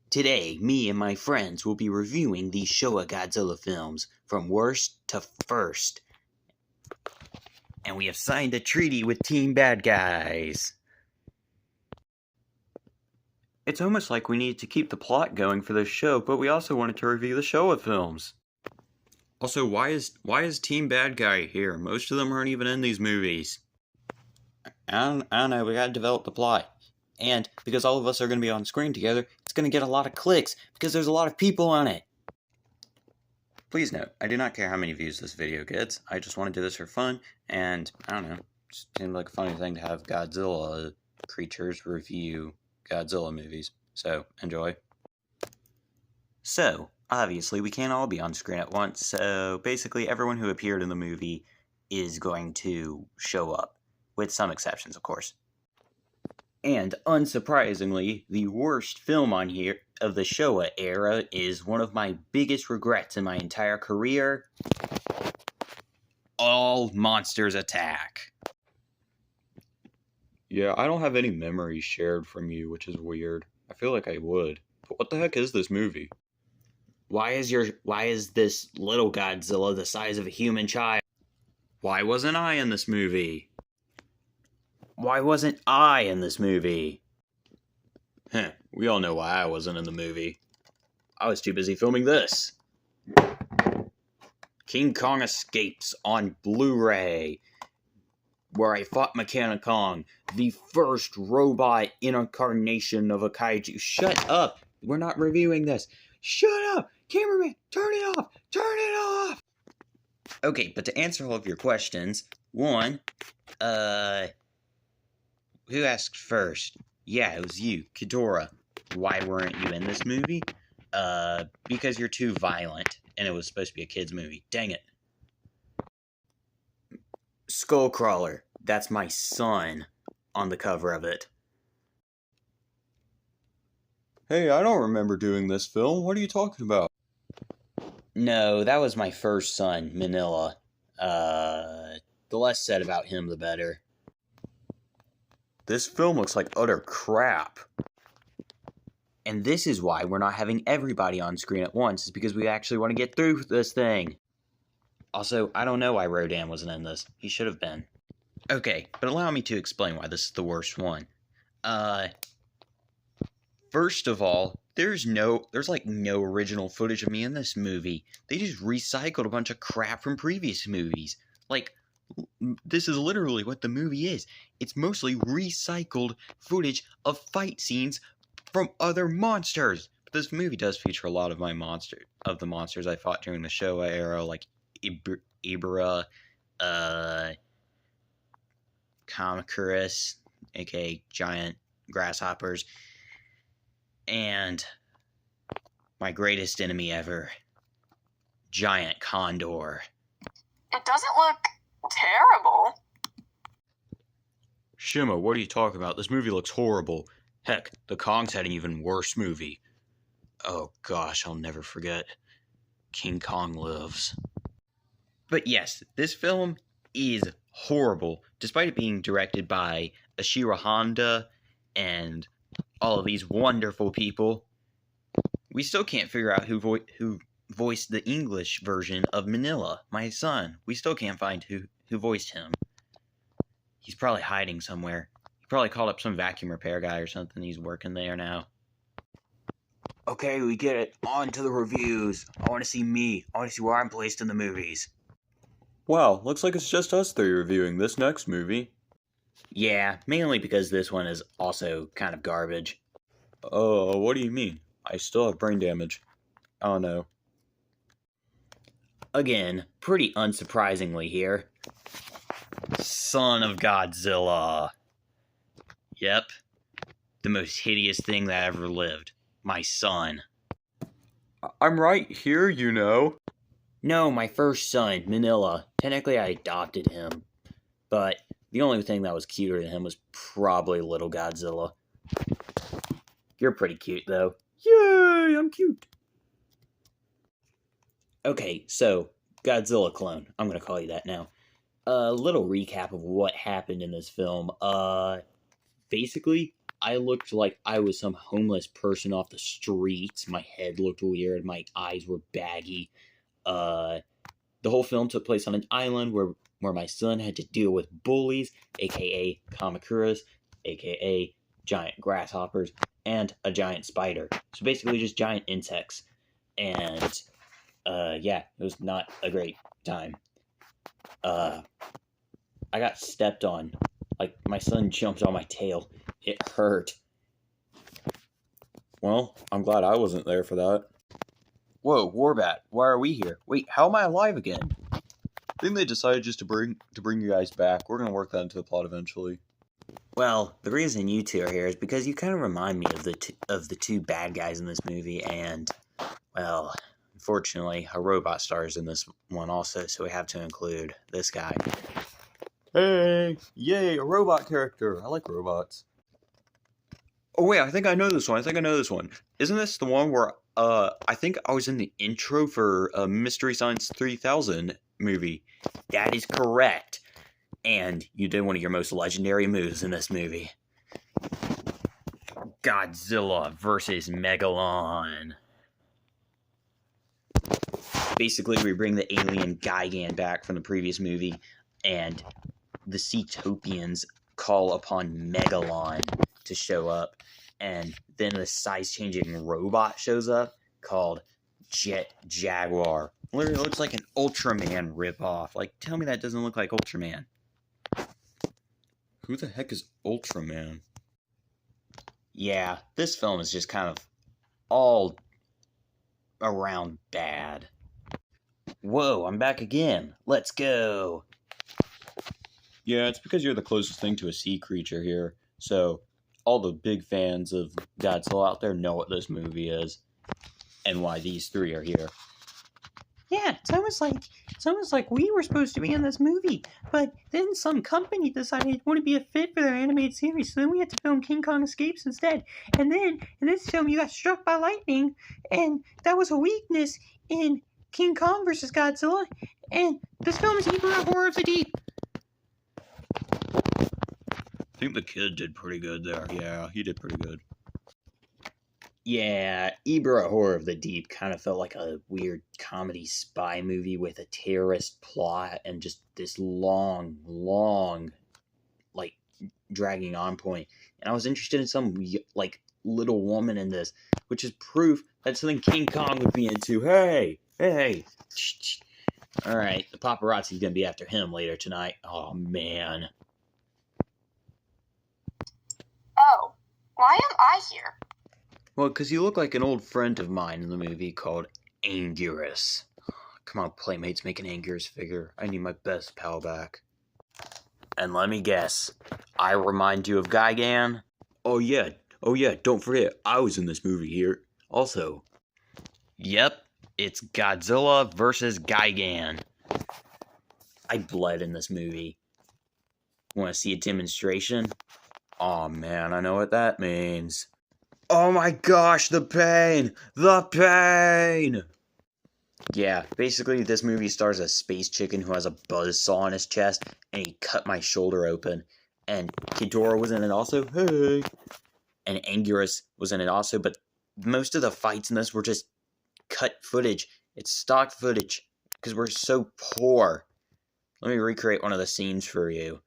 Today, me and my friends will be reviewing the Showa Godzilla films from worst to first. And we have signed a treaty with Team Bad Guys. It's almost like we need to keep the plot going for this show, but we also wanted to review the Showa films. Also, why is Team Bad Guy here? Most of them aren't even in these movies. I don't know, we gotta develop the plot. And because all of us are gonna be on screen together, it's gonna get a lot of clicks, because there's a lot of people on it. Please note, I do not care how many views this video gets. I just want to do this for fun, and I don't know, it seemed like a funny thing to have Godzilla creatures review Godzilla movies. So, enjoy. So, obviously, we can't all be on screen at once, so basically everyone who appeared in the movie is going to show up, with some exceptions, of course. And, unsurprisingly, the worst film on here of the Showa era is one of my biggest regrets in my entire career. All Monsters Attack. Yeah, I don't have any memories shared from you, which is weird. I feel like I would. But what the heck is this movie? Why is this little Godzilla the size of a human child? Why wasn't I in this movie? Why wasn't I in this movie? Heh, we all know why I wasn't in the movie. I was too busy filming this. King Kong Escapes on Blu-ray, where I fought Megalon, the first robot incarnation of a kaiju. Shut up! We're not reviewing this. Shut up! Cameraman, turn it off! Turn it off! Okay, but to answer all of your questions, one, who asked first? Yeah, it was you, Ghidorah. Why weren't you in this movie? Because you're too violent, and it was supposed to be a kid's movie. Dang it. Skullcrawler. That's my son on the cover of it. Hey, I don't remember doing this film. What are you talking about? No, that was my first son, Manila. The less said about him, the better. This film looks like utter crap. And this is why we're not having everybody on screen at once, is because we actually want to get through this thing. Also, I don't know why Rodan wasn't in this. He should have been. Okay, but allow me to explain why this is the worst one. First of all, there's like no original footage of me in this movie. They just recycled a bunch of crap from previous movies. Like, this is literally what the movie is. It's mostly recycled footage of fight scenes from other monsters. But this movie does feature a lot of the monsters I fought during the Showa era, like Ebirah, Kamacuras, aka giant grasshoppers, and my greatest enemy ever, giant condor. It doesn't look terrible. Shima, what are you talking about? This movie looks horrible. Heck, the Kong's had an even worse movie. Oh gosh, I'll never forget. King Kong Lives. But yes, this film is horrible, despite it being directed by Ashiro Honda and all of these wonderful people. We still can't figure out who voiced the English version of Manila, my son. We still can't find who voiced him. He's probably hiding somewhere. He probably called up some vacuum repair guy or something. He's working there now. Okay, we get it. On to the reviews. I want to see me. I want to see where I'm placed in the movies. Wow, looks like it's just us three reviewing this next movie. Yeah, mainly because this one is also kind of garbage. Oh, what do you mean? I still have brain damage. Oh no. Again, pretty unsurprisingly here, Son of Godzilla. Yep, the most hideous thing that ever lived. My son. I'm right here, you know. No, my first son, Manila. Technically, I adopted him. But the only thing that was cuter than him was probably little Godzilla. You're pretty cute, though. Yay, I'm cute. Okay, so, Godzilla clone. I'm gonna call you that now. A little recap of what happened in this film. Basically, I looked like I was some homeless person off the streets. My head looked weird. My eyes were baggy. The whole film took place on an island where my son had to deal with bullies, aka kamakuras, aka giant grasshoppers, and a giant spider. So basically just giant insects. And yeah, it was not a great time. I got stepped on. Like, my son jumped on my tail. It hurt. Well, I'm glad I wasn't there for that. Whoa, Warbat, why are we here? Wait, how am I alive again? I think they decided just to bring you guys back. We're gonna work that into the plot eventually. Well, the reason you two are here is because you kind of remind me of the two bad guys in this movie, and, well, unfortunately, a robot stars in this one also, so we have to include this guy. Hey! Yay, a robot character! I like robots. Oh wait, I think I know this one. Isn't this the one where, I think I was in the intro for a Mystery Science 3000 movie? That is correct. And you did one of your most legendary moves in this movie. Godzilla versus Megalon. Basically, we bring the alien Gigan back from the previous movie, and the Seatopians call upon Megalon to show up, and then the size-changing robot shows up called Jet Jaguar. Literally looks like an Ultraman ripoff. Like, tell me that doesn't look like Ultraman. Who the heck is Ultraman? Yeah, this film is just kind of all around bad. Whoa, I'm back again. Let's go. Yeah, it's because you're the closest thing to a sea creature here. So, all the big fans of Godzilla out there know what this movie is. And why these three are here. Yeah, it's almost like we were supposed to be in this movie, but then some company decided it wouldn't be a fit for their animated series, so then we had to film King Kong Escapes instead. And then in this film, you got struck by lightning, and that was a weakness in King Kong versus Godzilla. And this film is Ebirah Horror of the Deep. I think the kid did pretty good there. Yeah, he did pretty good. Yeah, Ebirah Horror of the Deep kind of felt like a weird comedy spy movie with a terrorist plot and just this long, like, dragging on point. And I was interested in some, like, little woman in this, which is proof that's something King Kong would be into. Hey! Alright, the paparazzi's gonna be after him later tonight. Oh, man. Oh, why am I here? Well, because you look like an old friend of mine in the movie called Anguirus. Come on, Playmates, make an Anguirus figure. I need my best pal back. And let me guess, I remind you of Gigan? Oh yeah, don't forget, I was in this movie here. Also. Yep, it's Godzilla versus Gigan. I bled in this movie. Want to see a demonstration? Aw man, I know what that means. Oh my gosh, the pain! The pain! Yeah, basically this movie stars a space chicken who has a buzzsaw on his chest, and he cut my shoulder open. And Ghidorah was in it also, hey! And Anguirus was in it also, but most of the fights in this were just cut footage. It's stock footage, because we're so poor. Let me recreate one of the scenes for you.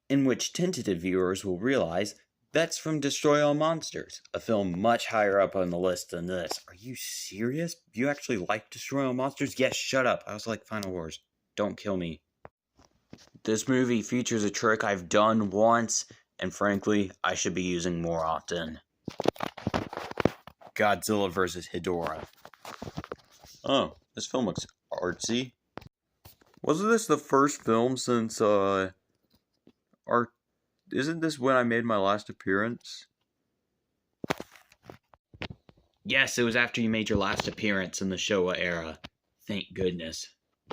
In which tentative viewers will realize that's from Destroy All Monsters, a film much higher up on the list than this. Are you serious? You actually like Destroy All Monsters? Yes, shut up. I also like Final Wars. Don't kill me. This movie features a trick I've done once, and frankly, I should be using more often. Godzilla vs. Hedora. Oh, this film looks artsy. Wasn't this the first film since, isn't this when I made my last appearance? Yes, it was after you made your last appearance in the Showa era. Thank goodness.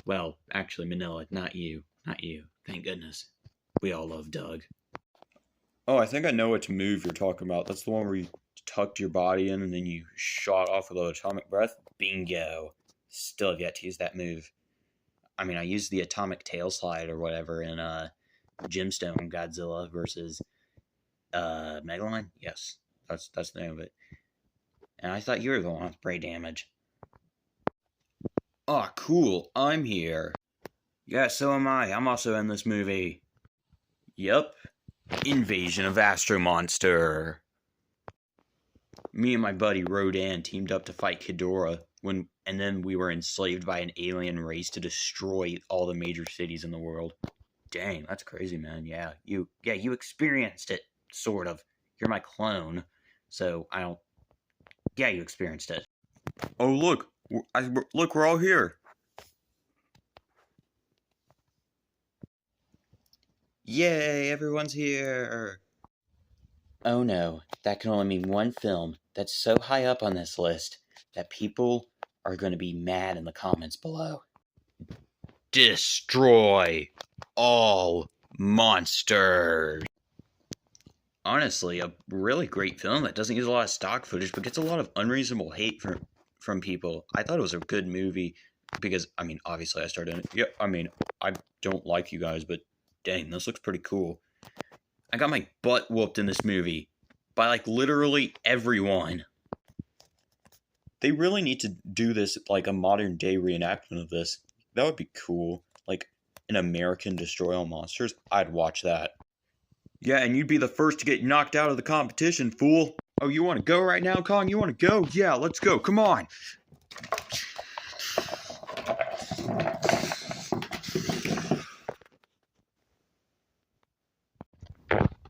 Well, actually, Manila, not you. Not you. Thank goodness. We all love Doug. Oh, I think I know which move you're talking about. That's the one where you tucked your body in and then you shot off with an atomic breath? Bingo. Still have yet to use that move. I used the atomic tail slide or whatever in Gemstone Godzilla versus Megalon. Yes, that's the name of it. And I thought you were the one with brain damage. Oh, cool. I'm here. Yeah, so am I. I'm also in this movie. Yep. Invasion of Astro-Monster. Me and my buddy Rodan teamed up to fight Ghidorah and then we were enslaved by an alien race to destroy all the major cities in the world. Dang, that's crazy, man. Yeah, you experienced it, sort of. You're my clone, so I don't... Yeah, you experienced it. Oh, look. Look, we're all here. Yay, everyone's here. Oh no, that can only mean one film that's so high up on this list that people are going to be mad in the comments below. Destroy all monsters. Honestly, a really great film that doesn't use a lot of stock footage, but gets a lot of unreasonable hate from people. I thought it was a good movie because, obviously I started in it. Yeah, I don't like you guys, but dang, this looks pretty cool. I got my butt whooped in this movie by, literally everyone. They really need to do this, a modern-day reenactment of this. That would be cool. An American Destroy All Monsters. I'd watch that. Yeah, and you'd be the first to get knocked out of the competition, fool. Oh, you want to go right now, Kong? You want to go? Yeah, let's go. Come on.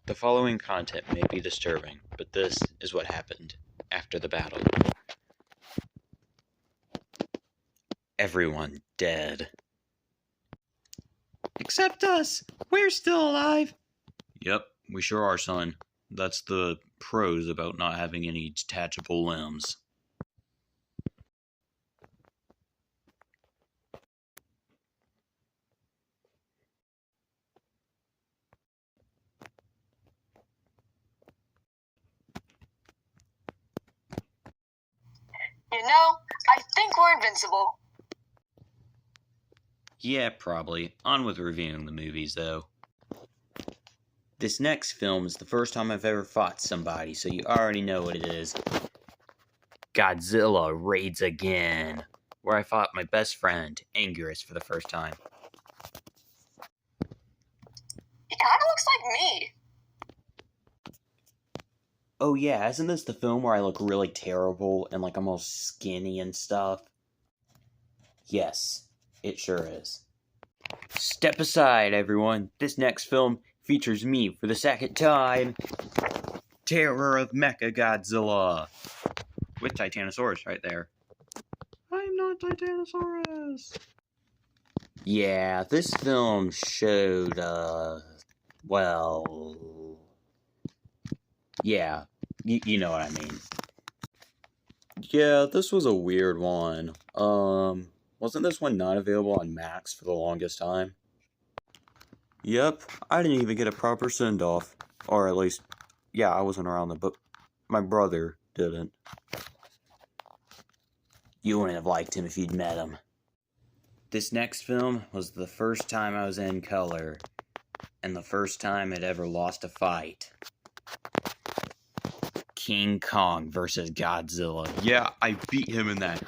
The following content may be disturbing, but this is what happened after the battle. Everyone dead. Except us. We're still alive. Yep, we sure are, son. That's the pros about not having any detachable limbs. I think we're invincible. Yeah, probably. On with reviewing the movies, though. This next film is the first time I've ever fought somebody, so you already know what it is. Godzilla Raids Again, where I fought my best friend, Anguirus, for the first time. He kind of looks like me. Oh yeah, isn't this the film where I look really terrible and I'm all skinny and stuff? Yes, it sure is. Step aside, everyone. This next film features me for the second time. Terror of Mechagodzilla. With Titanosaurus right there. I'm not Titanosaurus. Yeah, this film showed, yeah, you know what I mean. Yeah, this was a weird one. Wasn't this one not available on Max for the longest time? Yep, I didn't even get a proper send-off. Or at least, yeah, I wasn't around then, but my brother didn't. You wouldn't have liked him if you'd met him. This next film was the first time I was in color, and the first time I'd ever lost a fight. King Kong versus Godzilla. Yeah, I beat him in that.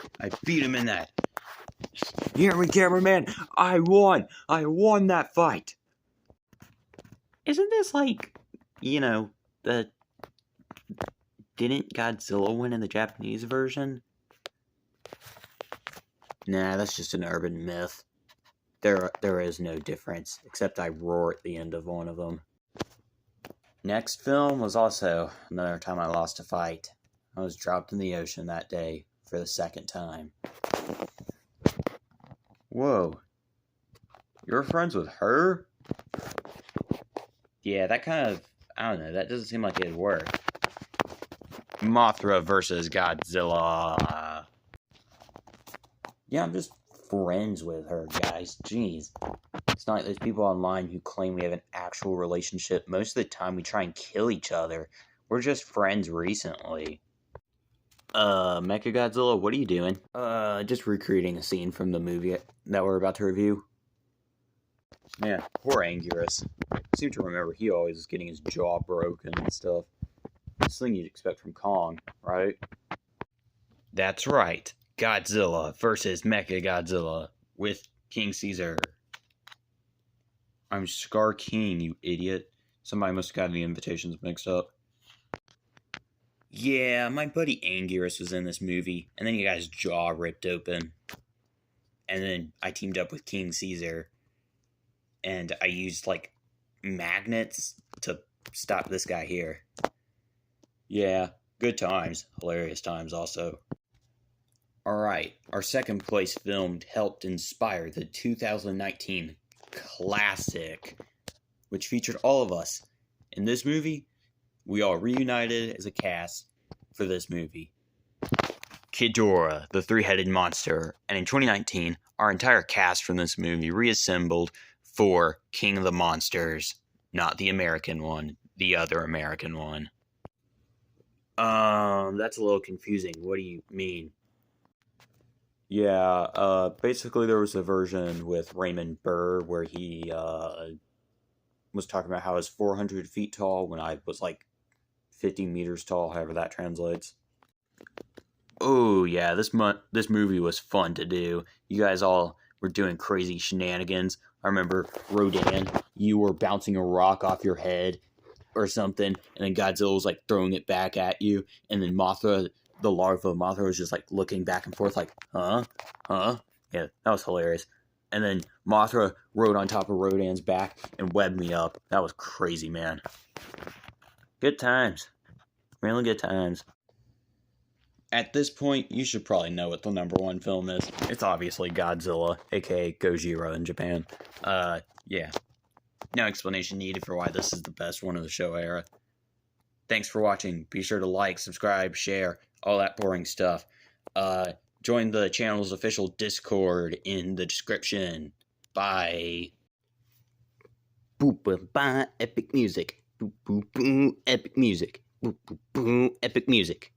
Hear me, cameraman. I won. I won that fight. Isn't this Didn't Godzilla win in the Japanese version? Nah, that's just an urban myth. There is no difference, except I roar at the end of one of them. Next film was also another time I lost a fight. I was dropped in the ocean that day for the second time. Whoa. You're friends with her? Yeah, that kind of... I don't know, that doesn't seem like it'd work. Mothra versus Godzilla. Yeah, I'm just friends with her, guys. Jeez. It's not like there's people online who claim we have an actual relationship. Most of the time we try and kill each other. We're just friends recently. Mechagodzilla, what are you doing? Just recreating a scene from the movie that we're about to review. Man, poor Anguirus. I seem to remember he always was getting his jaw broken and stuff. This thing you'd expect from Kong, right? That's right. Godzilla versus Mechagodzilla with King Caesar. I'm Scar King, you idiot. Somebody must have gotten the invitations mixed up. Yeah, my buddy Anguirus was in this movie, and then he got his jaw ripped open. And then I teamed up with King Caesar, and I used, like, magnets to stop this guy here. Yeah, good times. Hilarious times also. Alright, our second place film helped inspire the 2019 classic, which featured all of us. In this movie, we all reunited as a cast for this movie. Ghidorah, the three-headed monster. And in 2019, our entire cast from this movie reassembled for King of the Monsters. Not the American one, the other American one. That's a little confusing. What do you mean? Yeah, basically there was a version with Raymond Burr where he, was talking about how I was 400 feet tall when I was, like, 50 meters tall, however that translates. Oh, yeah, this movie was fun to do. You guys all were doing crazy shenanigans. I remember, Rodan, you were bouncing a rock off your head or something, and then Godzilla was, like, throwing it back at you, and then Mothra, the larva Mothra, was just, like, looking back and forth like, huh? Yeah, that was hilarious. And then Mothra rode on top of Rodan's back and webbed me up. That was crazy, man. Good times. Really good times. At this point, you should probably know what the number one film is. It's obviously Godzilla, aka Gojira in Japan. Yeah. No explanation needed for why this is the best one of the Showa era. Thanks for watching. Be sure to like, subscribe, share, all that boring stuff. Join the channel's official Discord in the description. Bye. Boop boop ba epic music. Boop boop boop epic music. Boop boop boop epic music.